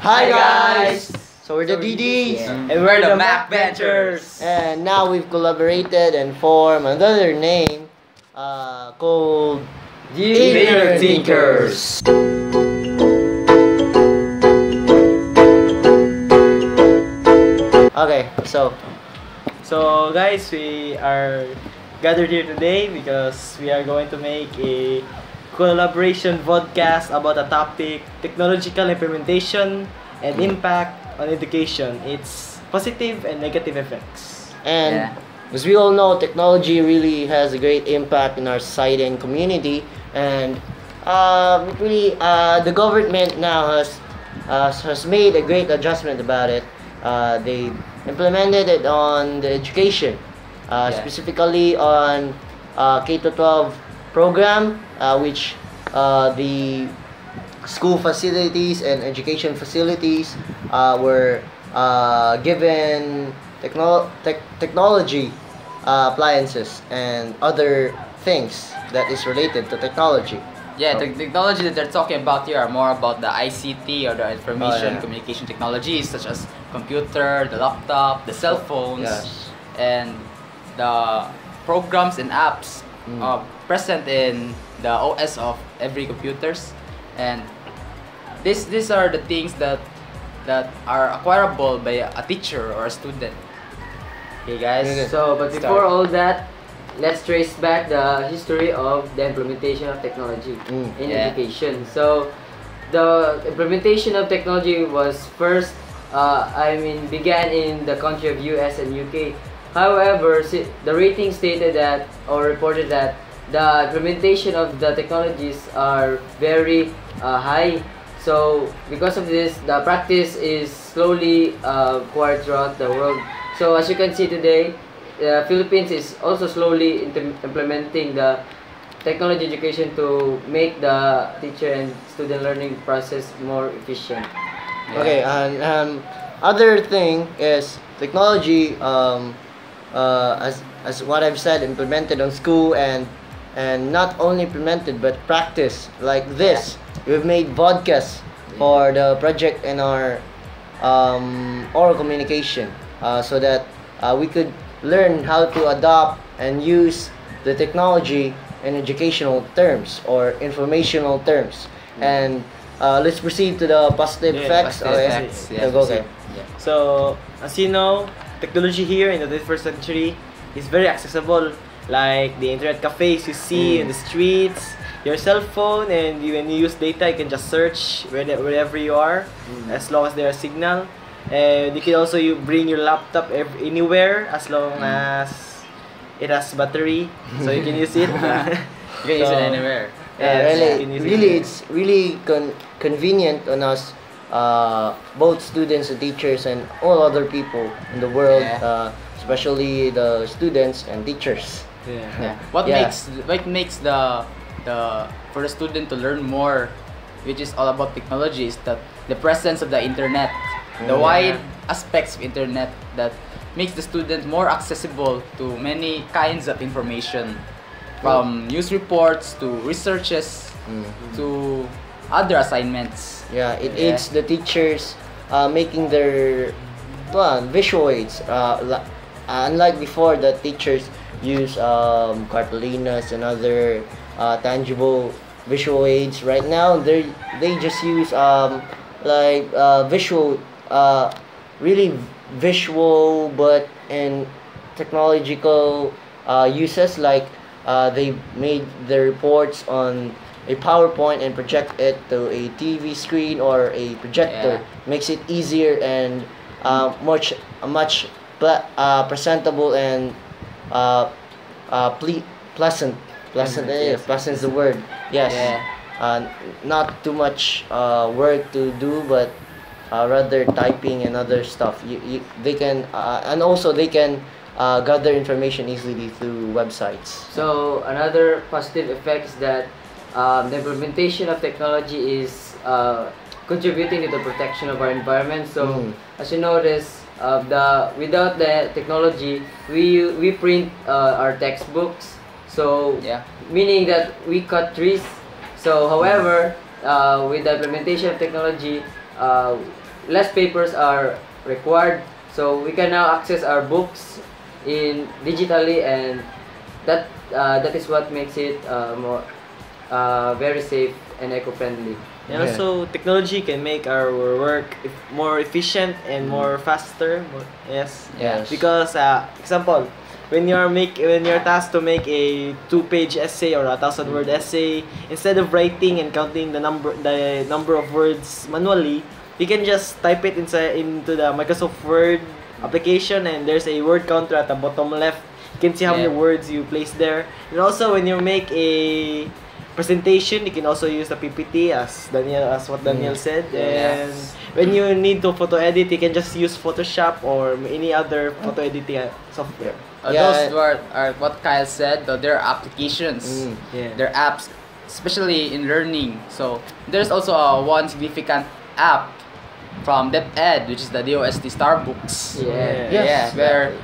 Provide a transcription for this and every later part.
Hi guys! So we're the DDs and we're the MacVentures. and now we've collaborated and formed another name called Inner Thinkers. Okay, so So guys, we are gathered here today because we are going to make a collaboration vodcast about a topic, technological implementation and impact on education, its positive and negative effects. and as we all know, technology really has a great impact in our society and community, and it really the government now has made a great adjustment about it. They implemented it on the education, specifically on K to 12 program, which the school facilities and education facilities were given technology appliances and other things that is related to technology. Yeah, the technology that they're talking about here are more about the ICT or the information communication technologies such as computer, the laptop, the cell phones, and the programs and apps present in the OS of every computers. And these are the things that are acquirable by a teacher or a student. Okay guys, but before all that, let's trace back the history of the implementation of technology in education. So the implementation of technology was first began in the country of US and UK. However, the rating stated that or reported that the implementation of the technologies are very high. So because of this, the practice is slowly acquired throughout the world. So as you can see today, the Philippines is also slowly implementing the technology education to make the teacher and student learning process more efficient. Okay, and other thing is technology, as what I've said, implemented on school and not only implemented but practiced like this. We've made vodcasts for the project in our oral communication, so that we could learn how to adopt and use the technology in educational terms or informational terms. And let's proceed to the positive effects. So, as you know, technology here in the 21st century is very accessible. Like the internet cafes you see in the streets, your cell phone, and when you use data, you can just search wherever you are, as long as there is signal. And you can also bring your laptop anywhere as long as it has battery, so you can use it. You can use it anywhere. It's really convenient on us, both students and teachers and all other people in the world, especially the students and teachers. What makes the for the student to learn more, which is all about technology, is that the presence of the internet, the wide aspects of internet that makes the student more accessible to many kinds of information, from news reports to researches to other assignments. It aids the teachers making their visual aids. Unlike before, the teachers use cartulinas and other tangible visual aids. Right now, they just use visual, really visual, but in technological uses, like they made the reports on a PowerPoint and project it to a TV screen or a projector. Makes it easier and much presentable and pleasant. Pleasant is the word. Not too much work to do, but rather typing and other stuff. They can and also they can gather information easily through websites. So another positive effect is that the implementation of technology is contributing to the protection of our environment. So as you notice, without the technology, we print our textbooks. So meaning that we cut trees. So however, with the implementation of technology, less papers are required, so we can now access our books in digitally, and that is what makes it more very safe and eco-friendly. And also, technology can make our work more efficient and more faster. Yes. Because, example, when you're tasked to make a 2-page essay or a 1,000-word essay, instead of writing and counting the number of words manually, you can just type it into the Microsoft Word application, and there's a word counter at the bottom left. You can see how many words you place there. And also, when you make a presentation, you can also use the PPT as what Dinniel said. And when you need to photo edit, you can just use Photoshop or any other photo editing software. Those are what Kyle said. Though there are applications, there are apps, especially in learning. So there's also one significant app from DepEd, which is the DOST Starbooks. Where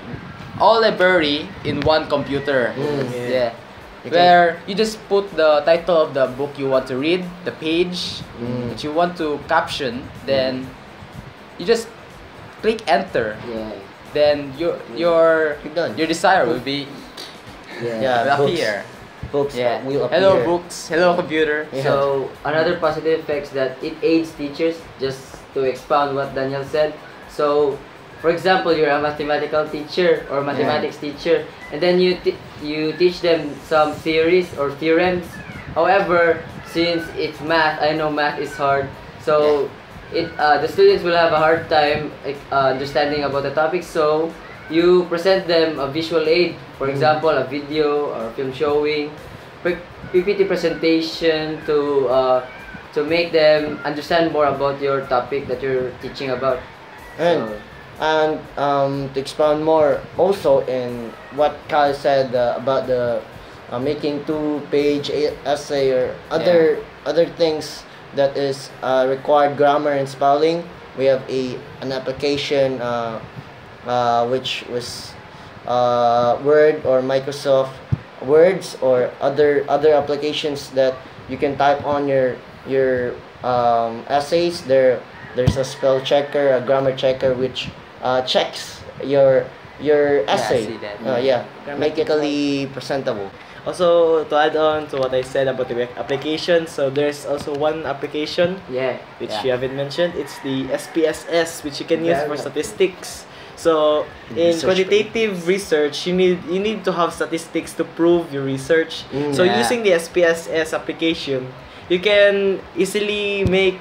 all library in one computer. Where you just put the title of the book you want to read, the page that you want to caption, then you just click enter. Then your desire will be appear. Books will appear. Hello books, hello computer. So another positive effects that it aids teachers, just to expound what Dinniel said. So for example, you're a mathematical teacher or mathematics teacher, and then you teach them some theories or theorems. However, since it's math, I know math is hard, so the students will have a hard time understanding about the topic. So you present them a visual aid, for example, a video or film showing, PPT presentation to make them understand more about your topic that you're teaching about. And to expound more also in what Kyle said about the making 2-page essay or other things that is required grammar and spelling, we have an application which was Word or Microsoft Words or other applications that you can type on your essays. There's a spell checker, a grammar checker, which checks your essay. Grammatically presentable. Also, to add on to what I said about the application, so there's also one application which you haven't mentioned. It's the SPSS, which you can use for statistics. So in quantitative research, you need to have statistics to prove your research. So using the SPSS application, you can easily make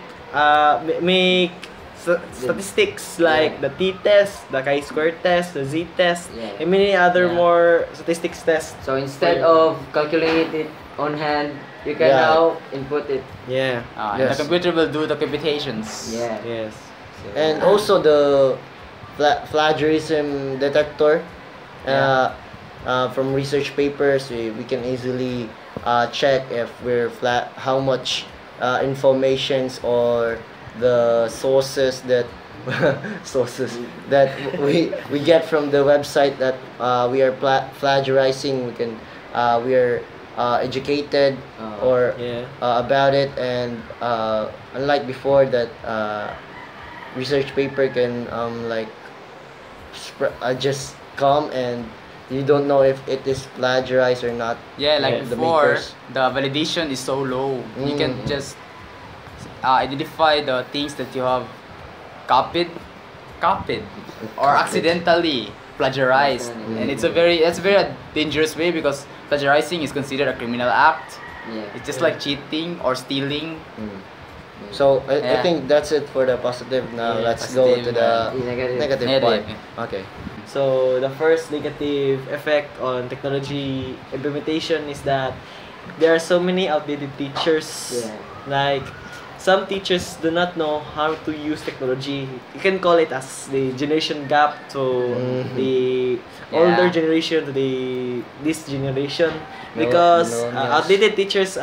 statistics like the t-test, the chi-square test, the z-test, and many other more statistics tests. So instead of calculating it on hand, you can now input it. And the computer will do the computations. And also the plagiarism detector from research papers, we can easily check if how much informations or the sources that we get from the website that we are plagiarizing. We are educated about it, and unlike before that research paper can just come and you don't know if it is plagiarized or not. Like before, the validation is so low. You can just identify the things that you have copied or accidentally plagiarized, and it's a very dangerous way, because plagiarizing is considered a criminal act. It's just like cheating or stealing. So I think that's it for the positive. Now let's go to the negative part. Okay. So the first negative effect on technology implementation is that there are so many outdated teachers. Like some teachers do not know how to use technology. You can call it as the generation gap to the older generation to this generation, because outdated teachers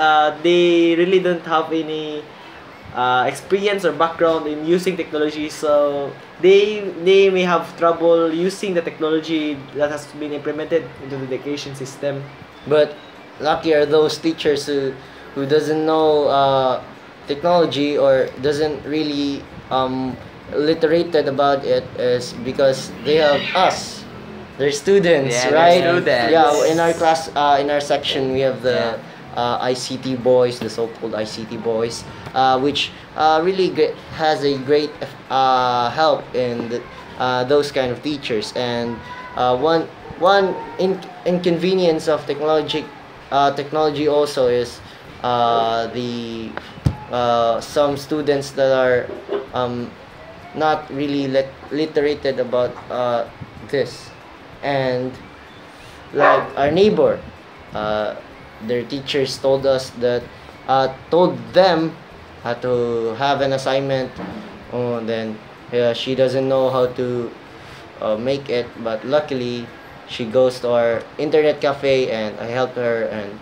they really don't have any experience or background in using technology, so they may have trouble using the technology that has been implemented into the education system. But lucky are those teachers who doesn't know technology or doesn't really literated about it is because they have us. They're students, Yeah, they're right? students. Yeah, in our class, in our section, we have the ICT boys, the so-called ICT boys, which really has a great help in those kind of teachers. And one inconvenience of technology also is the some students that are not really literated about this, and like our neighbor, their teachers told us that told them to have an assignment. Oh, then she doesn't know how to make it, but luckily she goes to our internet cafe and I helped her. And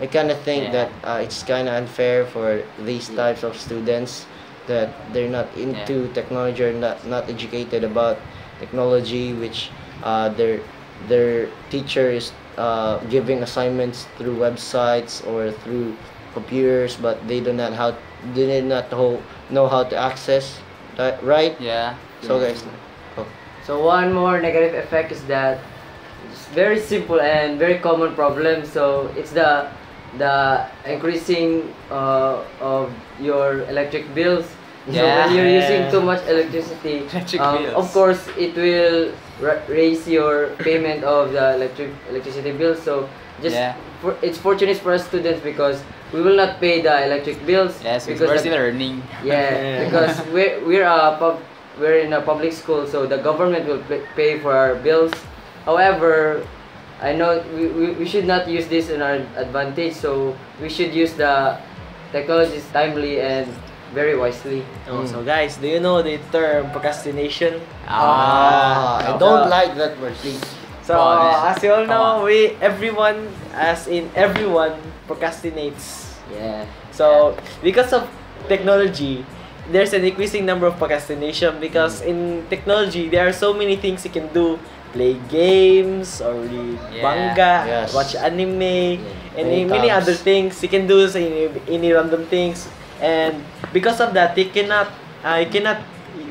I kind of think that it's kind of unfair for these types of students that they're not into technology or not educated about technology, which their teacher is giving assignments through websites or through computers, but they do not know how to access that, right? Yeah. So guys, So one more negative effect is that it's very simple and very common problem. So it's the increasing of your electric bills. So when you're using too much electricity, of course it will raise your payment of the electricity bill. So just it's fortunate for us students because we will not pay the electric bills. Yes, because we're still earning. Yeah, because we're in a public school, so the government will pay for our bills. However, I know we should not use this in our advantage, so we should use the technologies timely and very wisely. So guys, do you know the term procrastination? I don't like that word, please. So as you all know, everyone procrastinates. Yeah. So because of technology, there's an increasing number of procrastination because in technology there are so many things you can do. Play games or read manga, watch anime, and many other things you can do. Any random things, and because of that, you cannot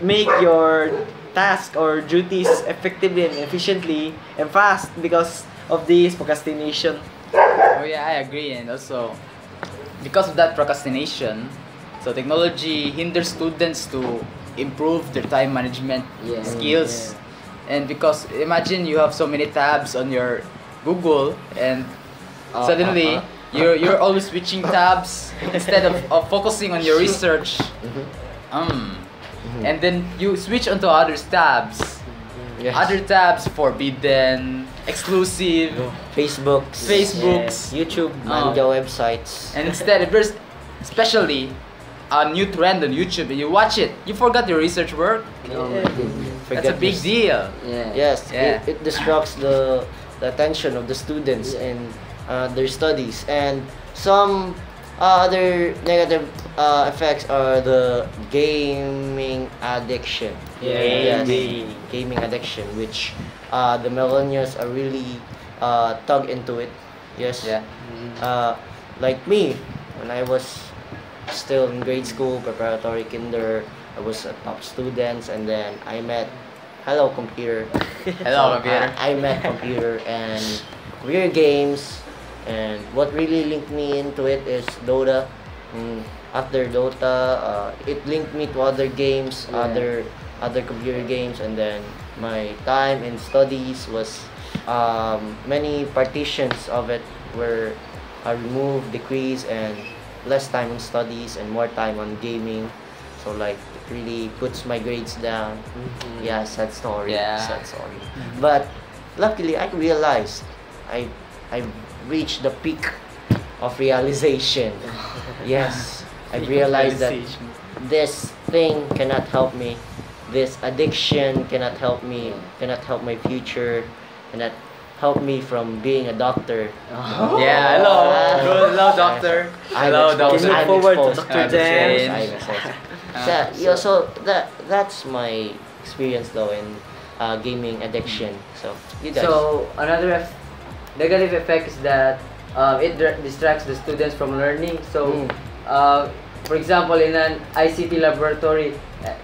make your task or duties effectively and efficiently and fast because of this procrastination. Oh yeah, I agree. And also because of that procrastination, so technology hinders students to improve their time management skills. And because imagine you have so many tabs on your Google and suddenly you're always switching tabs instead of focusing on your research. And then you switch onto other tabs. Other tabs forbidden, exclusive, Facebooks, YouTube, manga websites. And instead, if there's especially a new trend on YouTube and you watch it, you forgot your research work. That's a big deal. Yes, it disrupts the attention of the students and their studies. And some other negative effects are the gaming addiction. Gaming addiction, which the millennials are really tug into it. Like me, when I was still in grade school, preparatory kinder, I was a top student, and then I met computer. I met computer and computer games, and what really linked me into it is Dota. After Dota, it linked me to other games, other computer games, and then my time in studies was many partitions of it were removed, decreased, and less time in studies and more time on gaming. So like it really puts my grades down. Sad story. But luckily I realized I reached the peak of realization. I realized that this thing cannot help me. This addiction cannot help me, cannot help my future, cannot help me from being a doctor. Hello doctor. Hello doctor. Can look forward to Dr. James. So that's my experience though in gaming addiction. So you guys. So another negative effect is that it distracts the students from learning. So for example, in an ICT laboratory,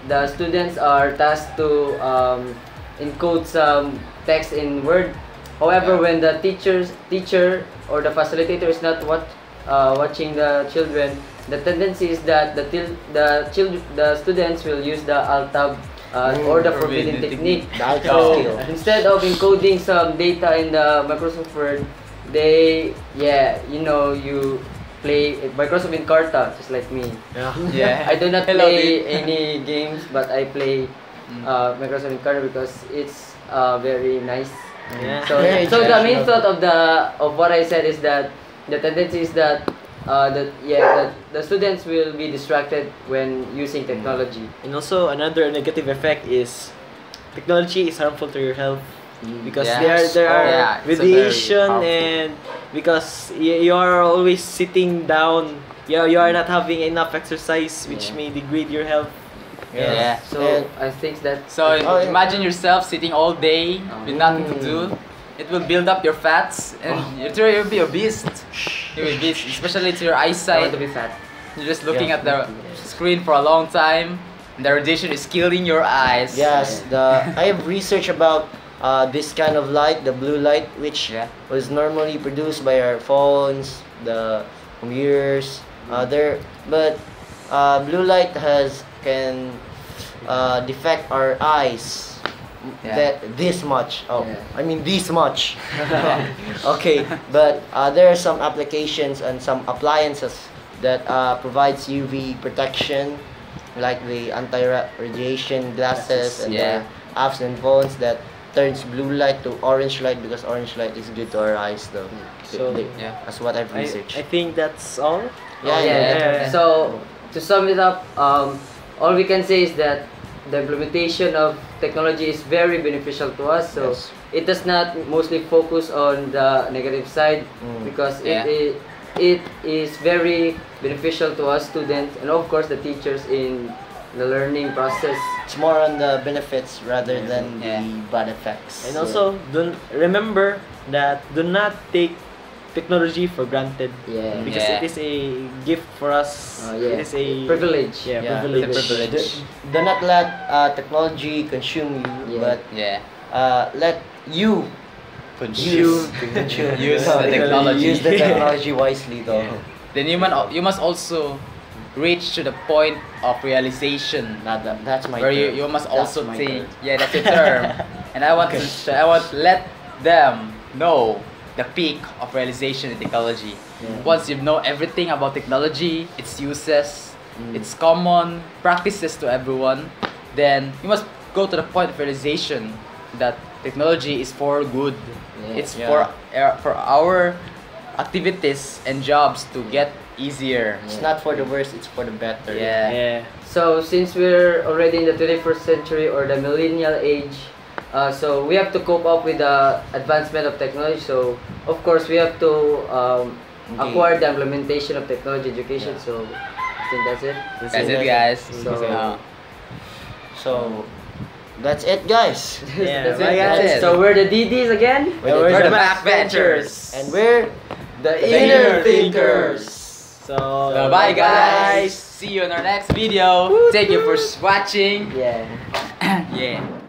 the students are tasked to encode some text in Word. However, when the teacher or the facilitator is not watching the children, the tendency is that the students will use the alt-tab or the forbidden technique. So instead of encoding some data in the Microsoft Word, they you play Microsoft Encarta just like me. Yeah. I do not play any games, but I play Microsoft Encarta because it's very nice. Yeah. So the main thought of what I said is that the tendency is that the students will be distracted when using technology. And also another negative effect is technology is harmful to your health because there are radiation and because you are always sitting down. You are not having enough exercise, which may degrade your health. Yeah. So I think that. So imagine yourself sitting all day with nothing to do. It will build up your fats and you'll be obese. You'll be obese, especially to your I eyesight. want to be fat. You're just looking at the screen for a long time. And the radiation is killing your eyes. Yes, I have research about this kind of light, the blue light, which was normally produced by our phones, the computers. But blue light can defect our eyes. This much. I mean this much. Okay, but there are some applications and some appliances that provides UV protection, like the anti-radiation glasses and the apps and phones that turns blue light to orange light because orange light is good to our eyes though. So that's what I've researched. I think that's all. So to sum it up, all we can say is that the implementation of technology is very beneficial to us. So it does not mostly focus on the negative side because it is very beneficial to us students and of course the teachers in the learning process. It's more on the benefits rather than the bad effects. And also, remember that do not take technology for granted. Because it is a gift for us. It is a privilege. Privilege. Do not let technology consume you, but let you use the technology. Use the technology wisely, though. Then you must also reach to the point of realization. That's my where term. you must also think. Yeah, that's your term. And I want to let them know the peak of realization in technology. Once you know everything about technology, its uses, its common practices to everyone, then you must go to the point of realization that technology is for good. It's for our activities and jobs to get easier. It's not for the worse, it's for the better. So since we're already in the 21st century or the millennial age, so we have to cope up with the advancement of technology. So of course we have to acquire the implementation of technology education. So I think that's it. That's it, guys. So that's it, guys. That's it. So we're the DDs again. We're the MacVentures. And we're the inner thinkers. So bye, guys. See you in our next video. Thank you for watching. Yeah. Yeah.